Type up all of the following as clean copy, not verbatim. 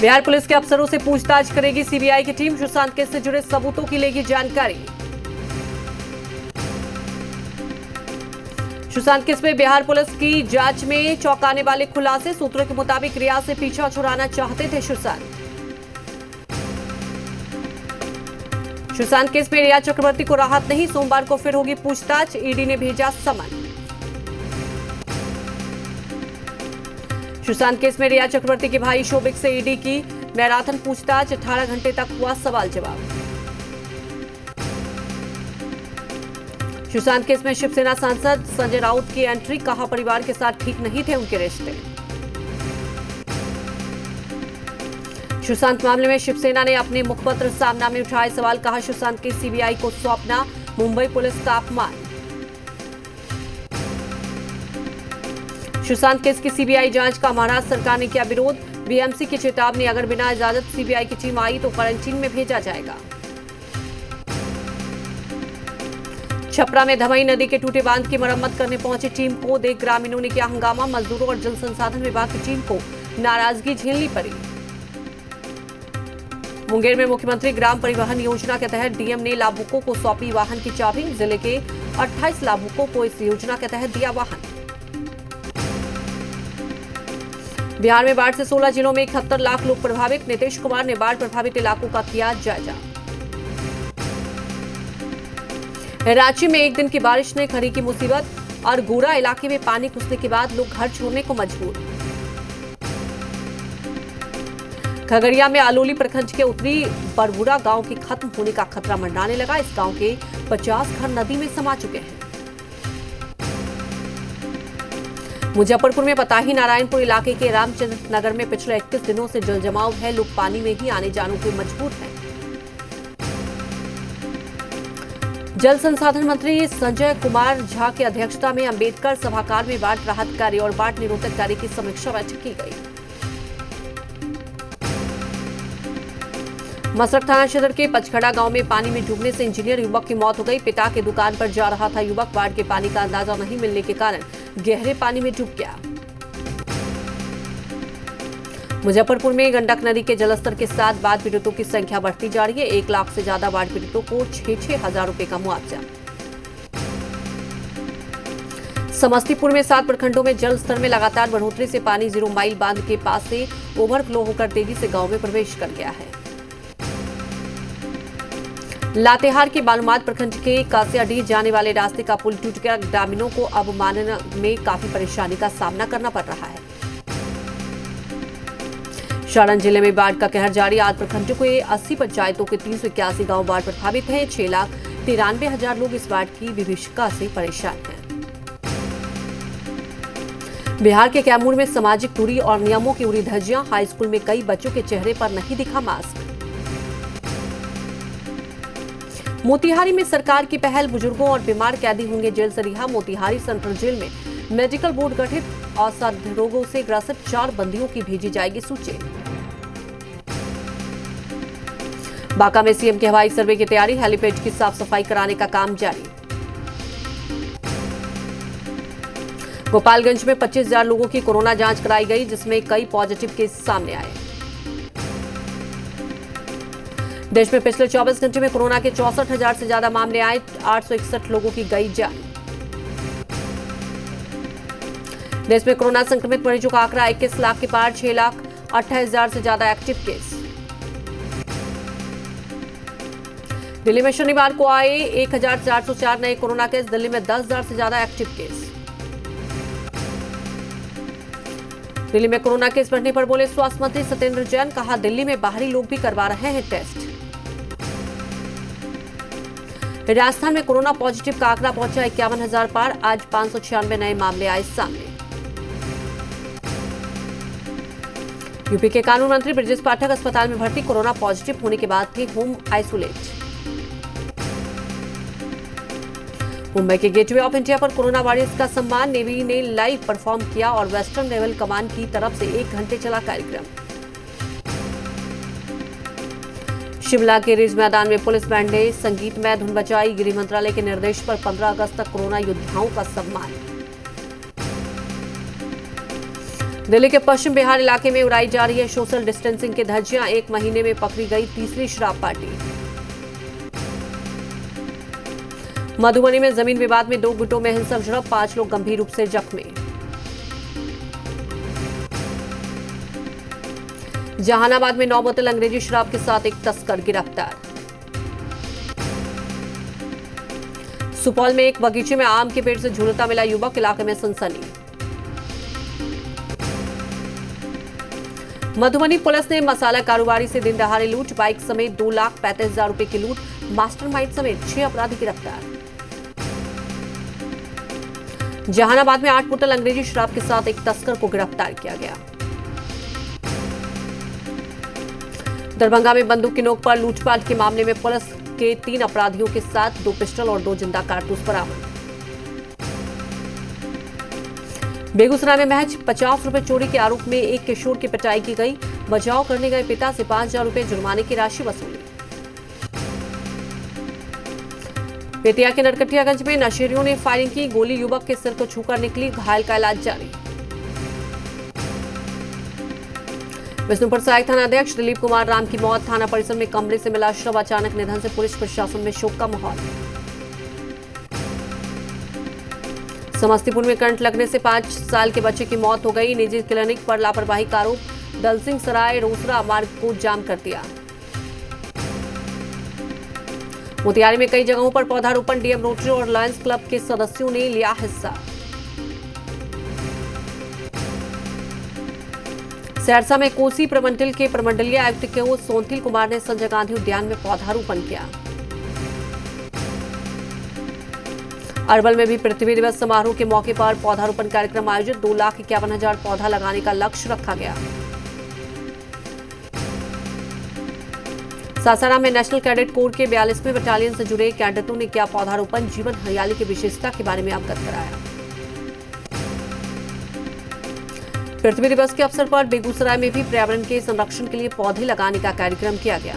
Bihar police के अफसरों से पूछताछ करेगी सीबीआई की टीम। सुशांत केस से जुड़े सबूतों की लेगी जानकारी। सुशांत केस में बिहार पुलिस की जांच में चौंकाने वाले खुलासे। सूत्रों के मुताबिक रिया से पीछा छुड़ाना चाहते थे सुशांत केस में रिया चक्रवर्ती को राहत नहीं। सोमवार को फिर होगी पूछताछ। ईडी ने भेजा समन। सुशांत केस में रिया चक्रवर्ती के भाई शोभिक से ईडी की मैराथन पूछताछ। 18 घंटे तक हुआ सवाल जवाब। सुशांत केस में शिवसेना सांसद संजय राउत की एंट्री। कहा परिवार के साथ ठीक नहीं थे उनके रिश्ते। सुशांत मामले में शिवसेना ने अपने मुखपत्र सामना में उठाए सवाल। कहा सुशांत केस सीबीआई को सौंपना मुंबई पुलिस का अपमान। सुशांत केस की सीबीआई जांच का महाराष्ट्र सरकार ने किया विरोध। बीएमसी की चेतावनी, अगर बिना इजाजत सीबीआई की टीम आई तो क्वारंटीन में भेजा जाएगा। छपरा में धमई नदी के टूटे बांध की मरम्मत करने पहुंची टीम को देख ग्रामीणों ने किया हंगामा। मजदूरों और जल संसाधन विभाग की टीम को नाराजगी झेलनी पड़ी। मुंगेर में मुख्यमंत्री ग्राम परिवहन योजना के तहत डीएम ने लाभुकों को सौंपी वाहन की चाबी। जिले के 28 लाभुकों को इस योजना के तहत दिया वाहन। बिहार में बाढ़ से 16 जिलों में 71 लाख लोग प्रभावित। नीतीश कुमार ने बाढ़ प्रभावित इलाकों का किया जायजा। रांची में एक दिन की बारिश ने खड़ी की मुसीबत और गोरा इलाके में पानी घुसने के बाद लोग घर छोड़ने को मजबूर। खगड़िया में आलोली प्रखंड के उत्तरी बरबुरा गांव के खत्म होने का खतरा मंडराने लगा। इस गांव के 50 घर नदी में समा चुके हैं। मुजफ्फरपुर में पताही नारायणपुर इलाके के रामचंद्र नगर में पिछले 21 दिनों से जल जमाव है। लोग पानी में ही आने जाने को मजबूर हैं। जल संसाधन मंत्री संजय कुमार झा की अध्यक्षता में अंबेडकर सभागार में बाढ़ राहत कार्य और बाढ़ निरोधक कार्य की समीक्षा बैठक की गई। मसरख थाना क्षेत्र के पचखड़ा गांव में पानी में डूबने से इंजीनियर युवक की मौत हो गई। पिता के दुकान पर जा रहा था युवक। बाढ़ के पानी का अंदाजा नहीं मिलने के कारण गहरे पानी में डूब गया। मुजफ्फरपुर में गंडक नदी के जलस्तर के साथ बाढ़ पीड़ितों की संख्या बढ़ती जा रही है। 1 लाख से ज्यादा बाढ़ पीड़ितों को 6-6 हजार रुपए का मुआवजा। समस्तीपुर में 7 प्रखंडों में जल स्तर में लगातार बढ़ोतरी से पानी 0 माइल बांध के पास से ओवरफ्लो होकर तेजी से गांव में प्रवेश कर गया है। लातेहार के बालूमाथ प्रखंड के कासियाडीह जाने वाले रास्ते का पुल टूट गया। ग्रामीणों को अब मानना में काफी परेशानी का सामना करना पड़ रहा है। सारण जिले में बाढ़ का कहर जारी। 8 प्रखंडों के 80 पंचायतों के 381 गांव बाढ़ प्रभावित हैं। 6,93,000 लोग इस बाढ़ की विभीषिका से परेशान हैं। बिहार के कैमूर में सामाजिक दूरी और नियमों की उड़ी धज्जियां। हाई स्कूल में कई बच्चों के चेहरे पर नहीं दिखा मास्क। मोतिहारी में सरकार की पहल, बुजुर्गों और बीमार कैदी होंगे जेल से रिहा। मोतिहारी सेंट्रल जेल में मेडिकल बोर्ड गठित। असाध्य रोगों से ग्रसित 4 बंदियों की भेजी जाएगी सूची। बांका में सीएम के हवाई सर्वे की तैयारी। हेलीपैड की साफ सफाई कराने का काम जारी। गोपालगंज में 25,000 लोगों की कोरोना जांच कराई गई, जिसमें कई पॉजिटिव केस सामने आए। देश में पिछले 24 घंटे में कोरोना के 64,000 से ज्यादा मामले आए। 861 लोगों की गई जान। देश में कोरोना संक्रमित मरीजों का आंकड़ा 21 लाख के पार। 6,28,000 से ज्यादा एक्टिव केस। दिल्ली में शनिवार को आए 1,404 नए कोरोना केस। दिल्ली में 10,000 से ज्यादा एक्टिव केस। दिल्ली में कोरोना केस बढ़ने पर बोले स्वास्थ्य मंत्री सत्येंद्र जैन। कहा दिल्ली में बाहरी लोग भी करवा रहे हैं टेस्ट। राजस्थान में कोरोना पॉजिटिव का आंकड़ा पहुंचा 51,000 पार। आज 596 नए मामले आए सामने। यूपी के कानून मंत्री ब्रजेश पाठक अस्पताल में भर्ती। कोरोना पॉजिटिव होने के बाद थे होम आइसोलेट। मुंबई के गेटवे ऑफ इंडिया पर कोरोना वॉरियर्स का सम्मान। नेवी ने लाइव परफॉर्म किया और वेस्टर्न नेवल कमान की तरफ से 1 घंटे चला कार्यक्रम। शिमला के रिज मैदान में पुलिस बैंड ने संगीतमय धुन बजाई। गृह मंत्रालय के निर्देश पर 15 अगस्त तक कोरोना योद्धाओं का सम्मान। दिल्ली के पश्चिम बिहार इलाके में उड़ाई जा रही है सोशल डिस्टेंसिंग की धज्जियां। 1 महीने में पकड़ी गई तीसरी शराब पार्टी। मधुबनी में जमीन विवाद में 2 गुटों में हिंसक झड़प, 5 लोग गंभीर रूप से जख्मी। जहानाबाद में 9 बोतल अंग्रेजी शराब के साथ एक तस्कर गिरफ्तार। सुपौल में एक बगीचे में आम के पेड़ से झूलता मिला युवक, इलाके में सनसनी। मधुबनी पुलिस ने मसाला कारोबारी से दिन दहाड़े लूट, बाइक समेत 2,35,000 रुपए की लूट, मास्टरमाइंड समेत 6 अपराधी गिरफ्तार। जहानाबाद में 8 बोतल अंग्रेजी शराब के साथ एक तस्कर को गिरफ्तार किया गया। दरभंगा में बंदूक की नोक पर लूटपाट के मामले में पुलिस के 3 अपराधियों के साथ 2 पिस्टल और 2 जिंदा कारतूस बरामद। बेगूसराय में महज 50 रुपए चोरी के आरोप में एक किशोर की पिटाई की गई। बचाव करने गए पिता से 5,000 रुपए जुर्माने की राशि वसूली। बेतिया के नरकटियागंज में नशेड़ियों ने फायरिंग की, गोली युवक के सिर को छूकर निकली, घायल का इलाज जारी। विष्णुपुर सहायक थानाध्यक्ष दिलीप कुमार राम की मौत, थाना परिसर में कमरे से मिला शव, अचानक निधन से पुलिस प्रशासन में शोक का माहौल। समस्तीपुर में करंट लगने से 5 साल के बच्चे की मौत हो गई, निजी क्लिनिक पर लापरवाही का आरोप, दलसिंह सराय रोसड़ा मार्ग को जाम कर दिया। मोतिहारी में कई जगहों पर पौधारोपण, डीएम रोटरी और लायंस क्लब के सदस्यों ने लिया हिस्सा। सहरसा में कोसी प्रमंडल के प्रमंडलीय आयुक्त के सोनथिल कुमार ने संजय गांधी उद्यान में पौधारोपण किया। अरवल में भी पृथ्वी दिवस समारोह के मौके पर पौधारोपण कार्यक्रम आयोजित, 2,51,000 पौधा लगाने का लक्ष्य रखा गया। सासाराम में नेशनल कैडेट कोर के 42वें बटालियन से जुड़े कैडेटों ने किया पौधारोपण, जीवन हरियाली की विशेषता के बारे में अवगत कराया। पृथ्वी दिवस के अवसर पर बेगूसराय में भी पर्यावरण के संरक्षण के लिए पौधे लगाने का कार्यक्रम किया गया।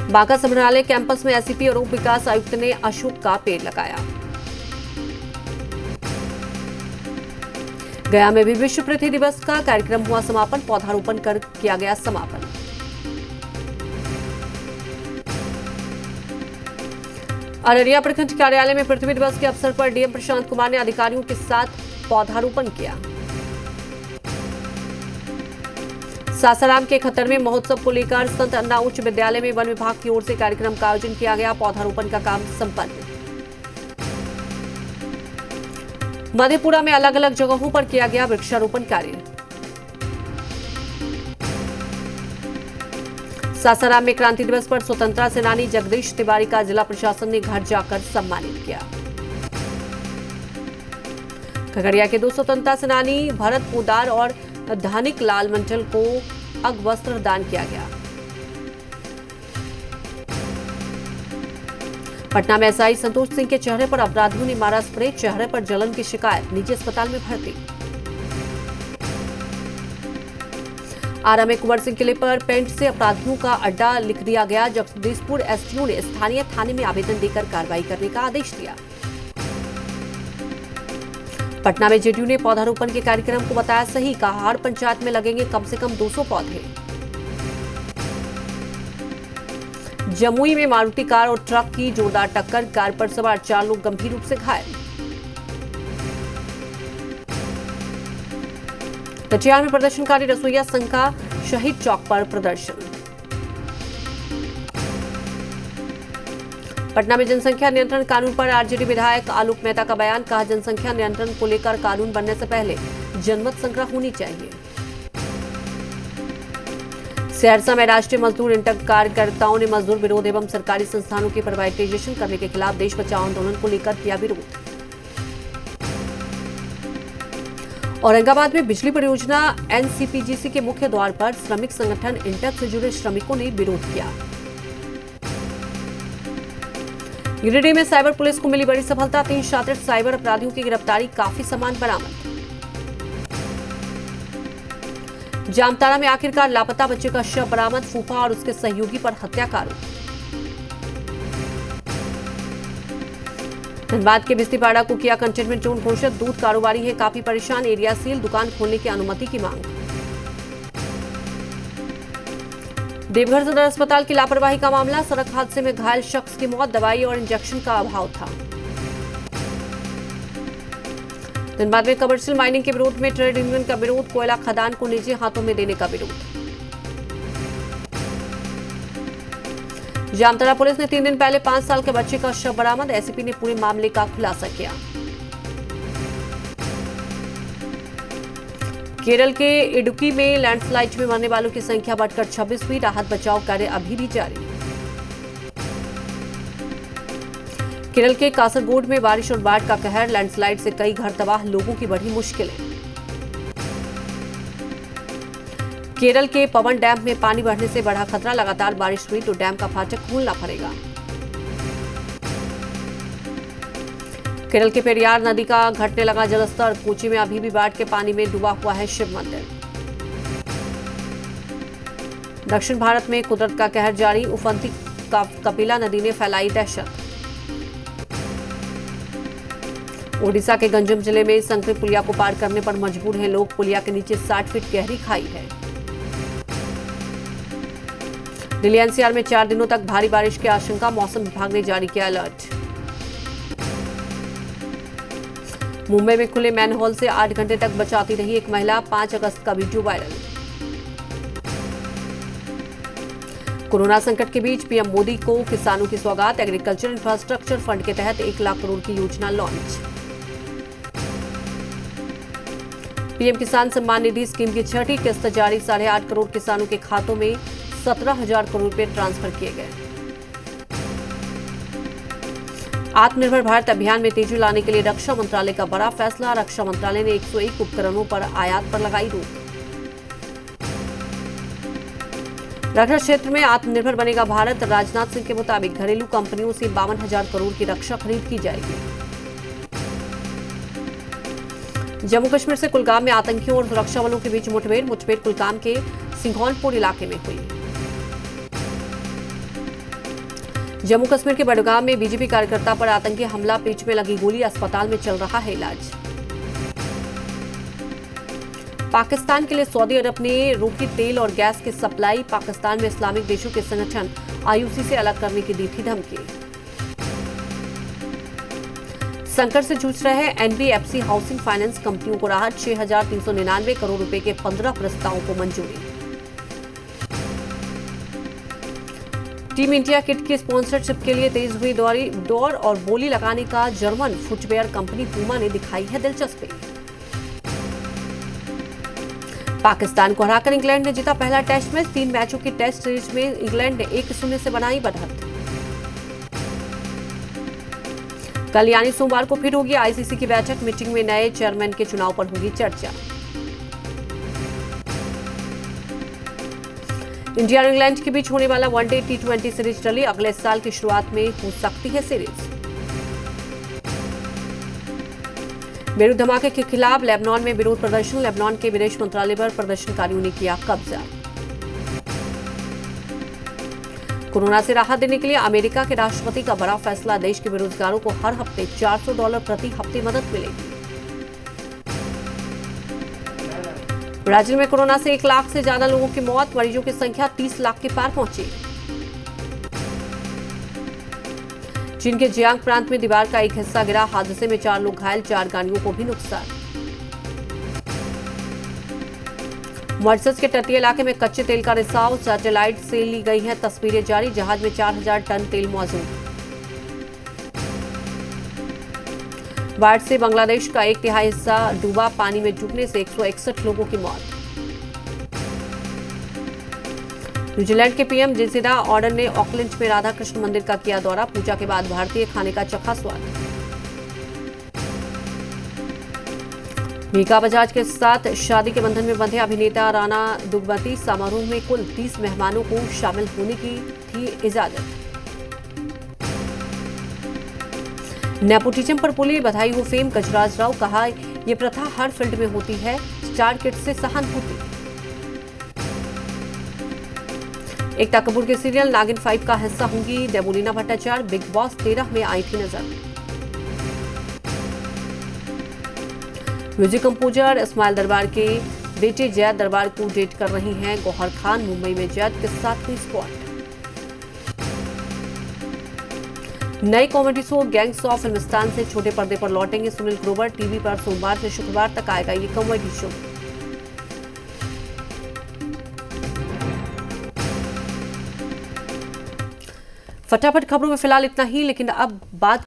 बांका संग्रहालय कैंपस में एससीपी और उप विकास आयुक्त ने अशोक का पेड़ लगाया। गया में भी विश्व पृथ्वी दिवस का कार्यक्रम हुआ समापन, पौधारोपण कर किया गया समापन। अररिया प्रखंड कार्यालय में पृथ्वी दिवस के अवसर पर डीएम प्रशांत कुमार ने अधिकारियों के साथ पौधारोपण किया। सासाराम के खतर में महोत्सव को लेकर संत अन्ना उच्च विद्यालय में वन विभाग की ओर से कार्यक्रम का आयोजन किया गया, पौधारोपण का काम संपन्न। मधेपुरा में अलग अलग जगहों पर किया गया वृक्षारोपण कार्य। सासाराम में क्रांति दिवस पर स्वतंत्रता सेनानी जगदीश तिवारी का जिला प्रशासन ने घर जाकर सम्मानित किया। खगड़िया के 2 स्वतंत्रता सेनानी भरत पोदार और धानिक लाल मंडल को अगवस्त्र दान किया गया। पटना में एसआई संतोष सिंह के चेहरे पर अपराधियों ने मारा स्प्रे, चेहरे पर जलन की शिकायत, निजी अस्पताल में भर्ती। आरा में कुंवर सिंह किले पर पेंट से अपराधियों का अड्डा लिख दिया गया, जगदीशपुर एसडीओ ने स्थानीय थाने में आवेदन देकर कार्रवाई करने का आदेश दिया। पटना में जेडीयू ने पौधारोपण के कार्यक्रम को बताया सही, कहा हर पंचायत में लगेंगे कम से कम 200 पौधे। जमुई में मारुति कार और ट्रक की जोरदार टक्कर, कार पर सवार 4 लोग गंभीर रूप से घायल। कटिहार में प्रदर्शनकारी रसोइया संघ का शहीद चौक पर प्रदर्शन। पटना में जनसंख्या नियंत्रण कानून पर आरजेडी विधायक आलोक मेहता का बयान, कहा जनसंख्या नियंत्रण को लेकर कानून बनने से पहले जनमत संग्रह होनी चाहिए। सहरसा में राष्ट्रीय मजदूर इंटक कार्यकर्ताओं ने मजदूर विरोध एवं सरकारी संस्थानों की प्राइवेटाइजेशन करने के खिलाफ देश बचाओ आंदोलन को लेकर किया विरोध। औरंगाबाद में बिजली परियोजना एनसीपीजीसी के मुख्य द्वार पर श्रमिक संगठन इंटक से जुड़े श्रमिकों ने विरोध किया। गिरिडीह में साइबर पुलिस को मिली बड़ी सफलता, 3 शातिर साइबर अपराधियों की गिरफ्तारी, काफी सामान बरामद। जामताड़ा में आखिरकार लापता बच्चे का शव बरामद, फूफा और उसके सहयोगी पर हत्या का आरोप। धनबाद के बिस्तीपाड़ा को किया कंटेनमेंट जोन घोषित। दूध कारोबारी है काफी परेशान, एरिया सील, दुकान खोलने की अनुमति की मांग। देवघर सदर अस्पताल की लापरवाही का मामला, सड़क हादसे में घायल शख्स की मौत, दवाई और इंजेक्शन का अभाव था। धनबाद में कमर्शियल माइनिंग के विरोध में ट्रेड यूनियन का विरोध, कोयला खदान को निजी हाथों में देने का विरोध। जामताड़ा पुलिस ने 3 दिन पहले 5 साल के बच्चे का शव बरामद, एसीपी ने पूरे मामले का खुलासा किया। केरल के इडुक्की में लैंडस्लाइड में मरने वालों की संख्या बढ़कर 26 हुई, राहत बचाव कार्य अभी भी जारी। केरल के कासरगोड में बारिश और बाढ़ का कहर, लैंडस्लाइड से कई घर तबाह, लोगों की बढ़ी मुश्किलें। केरल के पवन डैम में पानी बढ़ने से बढ़ा खतरा, लगातार बारिश हुई तो डैम का फाटक खोलना पड़ेगा। केरल के पेरियार नदी का घटने लगा जलस्तर, कोची में अभी भी बाढ़ के पानी में डूबा हुआ है शिव मंदिर। दक्षिण भारत में कुदरत का कहर जारी, उफनती कपिला नदी ने फैलाई दहशत। ओडिशा के गंजम जिले में संकरी पुलिया को पार करने पर मजबूर हैं लोग, पुलिया के नीचे 60 फीट गहरी खाई है। दिल्ली एनसीआर में 4 दिनों तक भारी बारिश की आशंका, मौसम विभाग ने जारी किया अलर्ट। मुंबई में खुले मैनहोल से 8 घंटे तक बचाती रही एक महिला, 5 अगस्त का वीडियो वायरल। कोरोना संकट के बीच पीएम मोदी को किसानों की सौगात, एग्रीकल्चर इंफ्रास्ट्रक्चर फंड के तहत 1 लाख करोड़ की योजना लॉन्च। पीएम किसान सम्मान निधि स्कीम की 6ठी किस्त जारी, 8.5 करोड़ किसानों के खातों में 17,000 करोड़ रुपए ट्रांसफर किए गए। आत्मनिर्भर भारत अभियान में तेजी लाने के लिए रक्षा मंत्रालय का बड़ा फैसला, रक्षा मंत्रालय ने 101 उपकरणों पर आयात पर लगाई रोक। रक्षा क्षेत्र में आत्मनिर्भर बनेगा भारत, राजनाथ सिंह के मुताबिक घरेलू कंपनियों से 52,000 करोड़ की रक्षा खरीद की जाएगी। जम्मू कश्मीर से कुलगाम में आतंकियों और सुरक्षा बलों के बीच मुठभेड़ कुलगाम के सिंघौनपुर इलाके में हुई। जम्मू कश्मीर के बडगाम में बीजेपी कार्यकर्ता पर आतंकी हमला, पेट में लगी गोली, अस्पताल में चल रहा है इलाज। पाकिस्तान के लिए सऊदी अरब ने रोकी तेल और गैस की सप्लाई, पाकिस्तान में इस्लामिक देशों के संगठन आईयूसी से अलग करने की दी थी धमकी। संकट से जूझ रहे एनबीएफसी हाउसिंग फाइनेंस कंपनियों को राहत, 6,399 करोड़ रुपए के 15 प्रस्तावों को मंजूरी। टीम इंडिया किट की स्पॉन्सरशिप के लिए तेज हुई दौड़ और बोली लगाने का जर्मन फुटवेयर कंपनी पूमा ने दिखाई है दिलचस्पी। पाकिस्तान को हराकर इंग्लैंड ने जीता पहला टेस्ट मैच, 3 मैचों की टेस्ट सीरीज में इंग्लैंड ने 1-0 से बनाई बढ़त। कल यानी सोमवार को फिर होगी आईसीसी की बैठक, मीटिंग में नए चेयरमैन के चुनाव पर होगी चर्चा। इंडिया और इंग्लैंड के बीच होने वाला वनडे T20 सीरीज टली, अगले साल की शुरुआत में हो सकती है सीरीज। बेरूत धमाके के खिलाफ लेबनान में विरोध प्रदर्शन, लेबनान के विदेश मंत्रालय पर प्रदर्शनकारियों ने किया कब्जा। कोरोना से राहत देने के लिए अमेरिका के राष्ट्रपति का बड़ा फैसला, देश के बेरोजगारों को हर हफ्ते $400 प्रति हफ्ते मदद मिलेगी। ब्राजील में कोरोना से 1 लाख से ज्यादा लोगों की मौत, मरीजों की संख्या 30 लाख के पार पहुंची। चीन के जियांग प्रांत में दीवार का एक हिस्सा गिरा, हादसे में 4 लोग घायल, 4 गाड़ियों को भी नुकसान। मॉरिशस के तटीय इलाके में कच्चे तेल का रिसाव, सैटेलाइट से ली गई हैं तस्वीरें जारी, जहाज में 4,000 टन तेल मौजूद। बाढ़ से बांग्लादेश का 1/3 हिस्सा डूबा, पानी में डूबने से 161 लोगों की मौत। न्यूजीलैंड के पीएम जेसिंडा ऑर्डन ने ऑकलैंड में राधा कृष्ण मंदिर का किया दौरा, पूजा के बाद भारतीय खाने का चखा स्वाद। मीका बजाज के साथ शादी के बंधन में बंधे अभिनेता राणा दुग्गती, समारोह में कुल 30 मेहमानों को शामिल होने की थी इजाजत। नेपोटिज्म पर बोले बधाई हो फेम गजराज राव, कहा यह प्रथा हर फील्ड में होती है, स्टार किड से सहानुभूति। एकता कपूर के सीरियल नागिन 5 का हिस्सा होंगी देवोलीना भट्टाचार्य, बिग बॉस 13 में आई थी नजर। म्यूजिक कंपोजर इस्माइल दरबार के बेटे जैद दरबार को डेट कर रही हैं गौहर खान। मुंबई में जैद के साथ हुई स्पॉट। नए comedy show gangs of Filmistan से छोटे पर्दे पर लौटेंगे सुनील ग्रोवर। टीवी पर सोमवार से शुक्रवार तक आएगा ये कॉमेडी शो। फटाफट खबरों में फिलहाल इतना ही, लेकिन अब बात